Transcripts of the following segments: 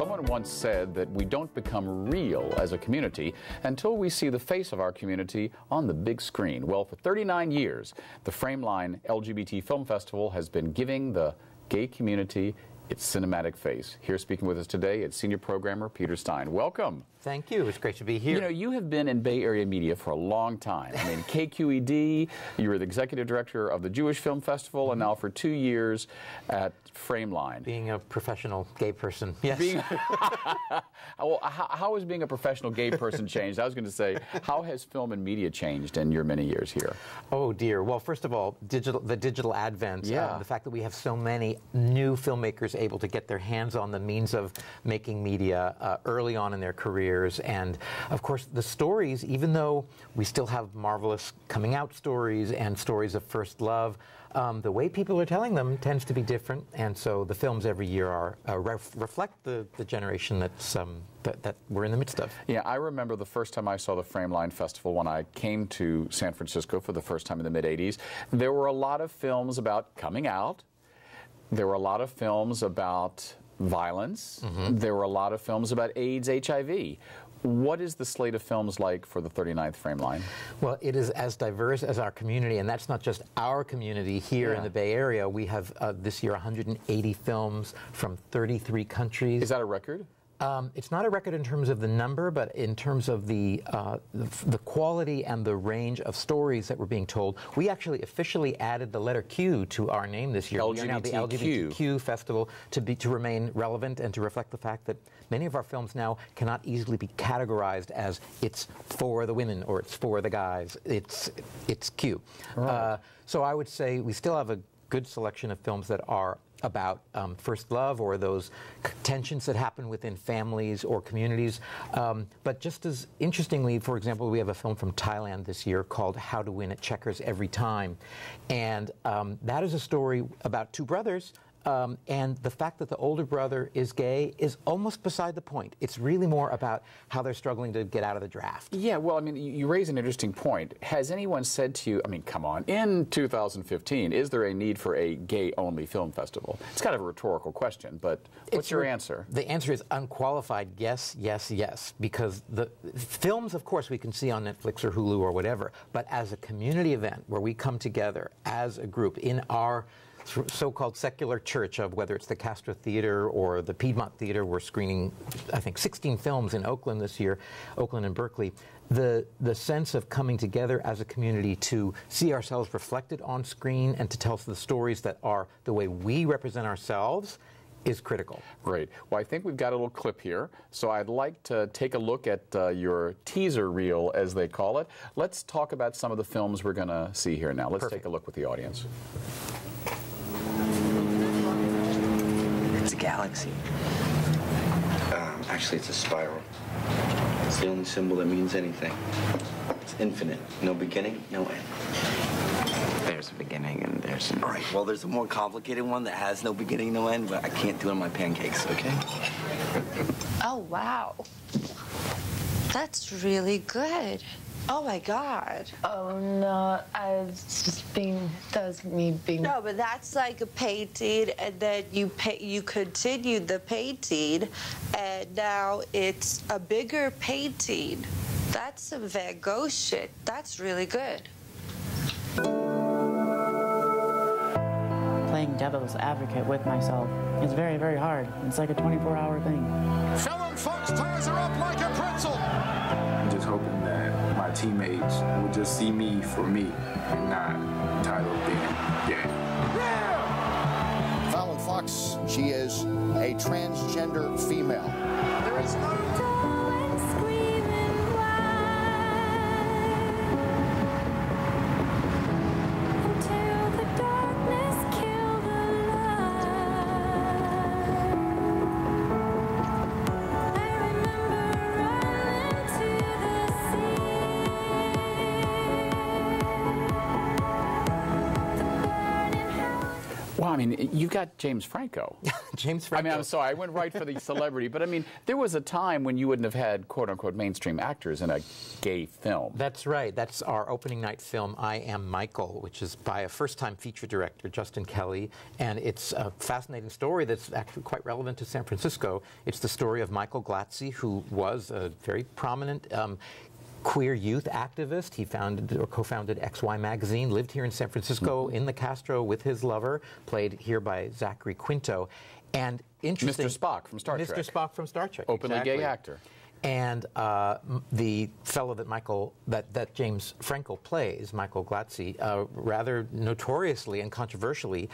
Someone once said that we don't become real as a community until we see the face of our community on the big screen. Well, for 39 years, the Frameline LGBT Film Festival has been giving the gay community its cinematic face. Here speaking with us today is senior programmer Peter Stein. Welcome. Thank you. It's great to be here. You know, you have been in Bay Area media for a long time. I mean, KQED, you were the executive director of the Jewish Film Festival, and now for 2 years at Frameline. Being a professional gay person, yes. Well, how has being a professional gay person changed? I was going to say, how has film and media changed in your many years here? Oh, dear. Well, first of all, the digital advent, the fact that we have so many new filmmakers able to get their hands on the means of making media early on in their careers. And, of course, the stories, even though we still have marvelous coming out stories and stories of first love, the way people are telling them tends to be different. And so the films every year are reflect the generation that we're in the midst of. Yeah, I remember the first time I saw the Frameline Festival when I came to San Francisco for the first time in the mid-'80s. There were a lot of films about coming out. There were a lot of films about violence. There were a lot of films about AIDS, HIV. What is the slate of films like for the 39th Frameline? Well, it is as diverse as our community, and that's not just our community here in the Bay Area. We have this year 180 films from 33 countries. Is that a record? It's not a record in terms of the number, but in terms of the quality and the range of stories that were being told. We actually officially added the letter Q to our name this year. We are now the LGBTQ Festival to remain relevant and to reflect the fact that many of our films now cannot easily be categorized as it's for the women or it's for the guys. It's Q. Right. So I would say we still have a good selection of films that are about first love or those tensions that happen within families or communities. But just as interestingly, for example, we have a film from Thailand this year called How to Win at Checkers Every Time. And that is a story about two brothers. And the fact that the older brother is gay is almost beside the point. It's really more about how they're struggling to get out of the draft. Yeah, well, I mean, you raise an interesting point. Has anyone said to you, I mean, come on, in 2015, is there a need for a gay-only film festival? It's kind of a rhetorical question, but what's your answer? The answer is unqualified yes, yes, yes, because the films, of course, we can see on Netflix or Hulu or whatever, but as a community event where we come together as a group in our so-called secular church of whether it's the Castro Theater or the Piedmont Theater. We're screening, I think, 16 films in Oakland this year, Oakland and Berkeley. The sense of coming together as a community to see ourselves reflected on screen and to tell us the stories that are the way we represent ourselves is critical. Great. Well, I think we've got a little clip here, so I'd like to take a look at your teaser reel, as they call it. Let's talk about some of the films we're going to see here now. Let's take a look with the audience. It's a galaxy. Actually, it's a spiral. It's the only symbol that means anything. It's infinite. No beginning, no end. There's a beginning and there's an... All right, well, there's a more complicated one that has no beginning, no end, but I can't do it on my pancakes, okay? Oh, wow. That's really good. Oh, my God. Oh, no, it's just that was me being... No, but that's like a painting, and then you continued the painting, and now it's a bigger painting. That's some Van Gogh shit. That's really good. Playing devil's advocate with myself is very, very hard. It's like a 24-hour thing. Felon Fox ties her up like a pretzel. I'm just hoping that my teammates will just see me for me and not title being gay. Yeah! Fallon Fox, she is a transgender female. There is no... Well, I mean, you've got James Franco. James Franco. I mean, I'm sorry, I went right for the celebrity, but I mean, there was a time when you wouldn't have had quote-unquote mainstream actors in a gay film. That's right. That's our opening night film, I Am Michael, which is by a first-time feature director, Justin Kelly, and it's a fascinating story that's actually quite relevant to San Francisco. It's the story of Michael Glatze, who was a very prominent queer youth activist. He founded or co-founded XY Magazine, lived here in San Francisco in the Castro with his lover, played here by Zachary Quinto. And interesting, Mr. Spock from Star Trek. Mr. Spock from Star Trek. Openly exactly. gay actor. And the fellow that James Franco plays, Michael Glatze, rather notoriously and controversially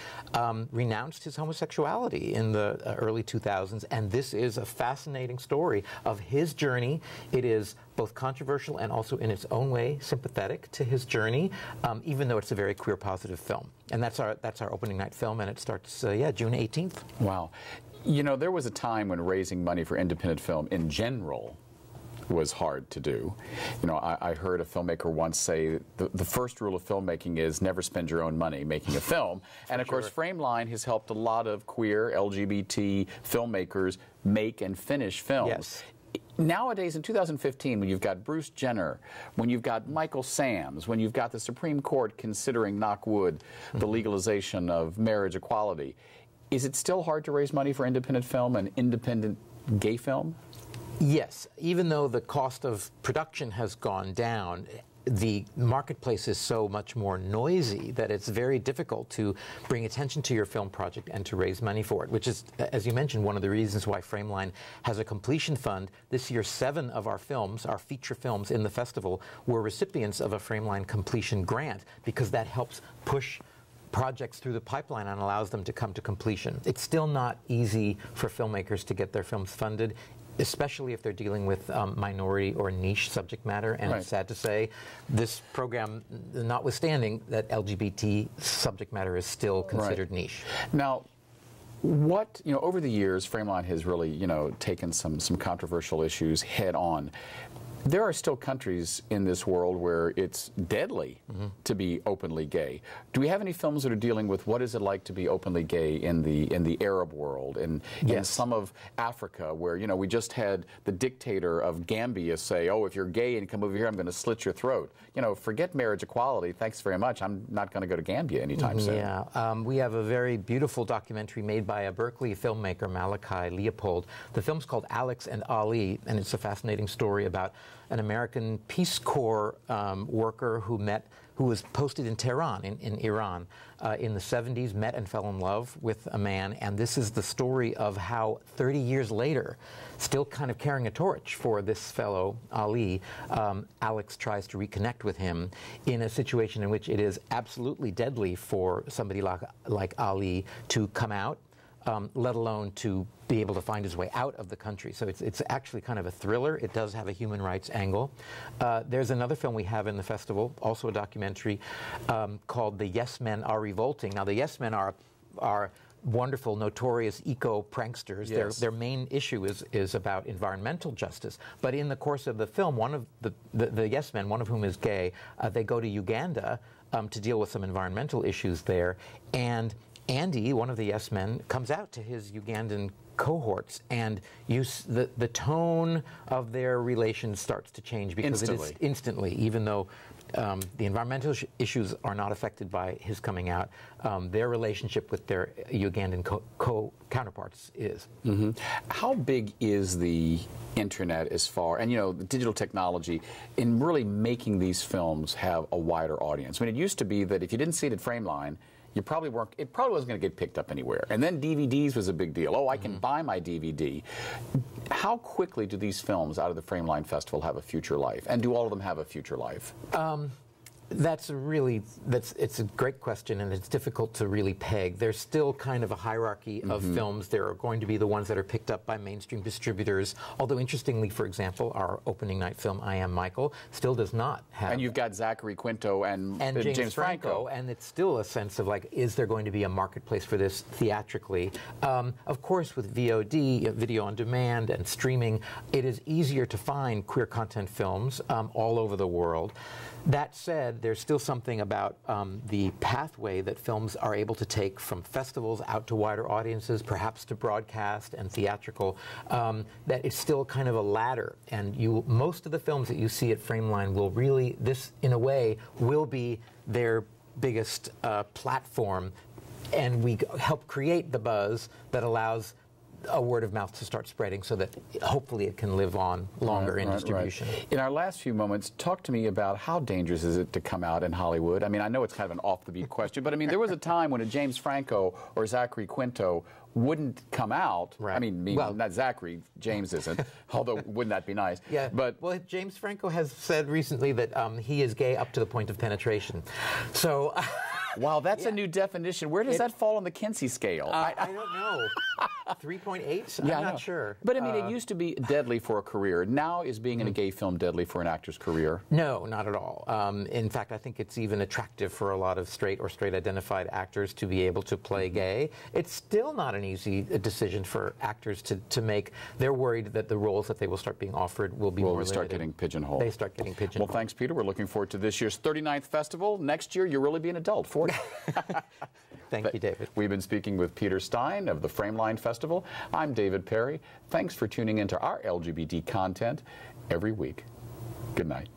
renounced his homosexuality in the early 2000s. And this is a fascinating story of his journey. It is both controversial and also in its own way sympathetic to his journey, even though it's a very queer positive film. And that's our opening night film, and it starts June 18th. Wow. You know, there was a time when raising money for independent film in general was hard to do. You know, I heard a filmmaker once say the first rule of filmmaking is never spend your own money making a film. And of course, Frameline has helped a lot of queer, LGBT filmmakers make and finish films. Yes. Nowadays, in 2015, when you've got Bruce Jenner, when you've got Michael Sams, when you've got the Supreme Court considering, knock wood, the legalization of marriage equality, is it still hard to raise money for independent film and independent gay film? Yes. Even though the cost of production has gone down, the marketplace is so much more noisy that it's very difficult to bring attention to your film project and to raise money for it, which is, as you mentioned, one of the reasons why Frameline has a completion fund. This year, 7 of our films, our feature films in the festival, were recipients of a Frameline completion grant, because that helps push projects through the pipeline and allows them to come to completion. It's still not easy for filmmakers to get their films funded, especially if they're dealing with minority or niche subject matter. And Right. It's sad to say, this program, notwithstanding that LGBT subject matter is still considered niche. Now, what, you know, over the years, Frameline has really, you know, taken some controversial issues head on. There are still countries in this world where it's deadly to be openly gay. Do we have any films that are dealing with what is it like to be openly gay in the Arab world, in some of Africa, where, you know, we just had the dictator of Gambia say, oh, if you're gay and come over here, I'm going to slit your throat. You know, forget marriage equality. Thanks very much. I'm not going to go to Gambia anytime soon. Yeah, we have a very beautiful documentary made by a Berkeley filmmaker, Malachi Leopold. The film's called Alex and Ali, and it's a fascinating story about an American Peace Corps worker who was posted in Tehran, in Iran, in the 70s, met and fell in love with a man, and this is the story of how 30 years later, still kind of carrying a torch for this fellow, Ali, Alex tries to reconnect with him in a situation in which it is absolutely deadly for somebody like Ali to come out, let alone to be able to find his way out of the country. So it's actually kind of a thriller. It does have a human rights angle. There's another film we have in the festival, also a documentary, called The Yes Men Are Revolting. Now, the Yes Men are wonderful, notorious eco-pranksters. Yes. Their main issue is about environmental justice. But in the course of the film, one of the Yes Men, one of whom is gay, they go to Uganda to deal with some environmental issues there. And Andy, one of the Yes Men, comes out to his Ugandan cohorts, and the tone of their relations starts to change, because it is instantly, even though the environmental issues are not affected by his coming out, their relationship with their Ugandan counterparts is. How big is the internet as far, and, you know, the digital technology in really making these films have a wider audience? I mean, it used to be that if you didn't see it at Frameline, it probably wasn't going to get picked up anywhere. And then DVDs was a big deal. Oh, I can buy my DVD. How quickly do these films out of the Frameline Festival have a future life? And do all of them have a future life? It's a great question, and it's difficult to really peg. There's still kind of a hierarchy of films. There are going to be the ones that are picked up by mainstream distributors, although interestingly, for example, our opening night film, I Am Michael, still does not have... And you've got Zachary Quinto and James Franco. And it's still a sense of, like, is there going to be a marketplace for this theatrically? Of course, with VOD, video on demand, and streaming, it is easier to find queer content films all over the world. That said, there's still something about the pathway that films are able to take from festivals out to wider audiences, perhaps to broadcast and theatrical, that it's still kind of a ladder. And most of the films that you see at Frameline will really, this in a way, will be their biggest platform. And we help create the buzz that allows a word of mouth to start spreading so that hopefully it can live on longer in distribution. In our last few moments, talk to me about how dangerous is it to come out in Hollywood? I mean, I know it's kind of an off-the-beat question, but I mean, there was a time when a James Franco or Zachary Quinto wouldn't come out. Right. I mean, well, not Zachary, James isn't, although wouldn't that be nice? Yeah, but well, James Franco has said recently that he is gay up to the point of penetration. So... Wow, that's a new definition. Where does that fall on the Kinsey scale? I don't know. 3.8? Yeah, I'm not sure. But I mean, it used to be deadly for a career. Now is being in a gay film deadly for an actor's career? No, not at all. In fact, I think it's even attractive for a lot of straight or straight-identified actors to be able to play gay. It's still not an easy decision for actors to make. They're worried that the roles that they will start being offered will be more limited. Start getting pigeonholed. They start getting pigeonholed. Well, thanks, Peter. We're looking forward to this year's 39th festival. Next year, you'll really be an adult, 40. Thank you, David. We've been speaking with Peter Stein of the Frameline Festival. I'm David Perry. Thanks for tuning into our LGBT content every week. Good night.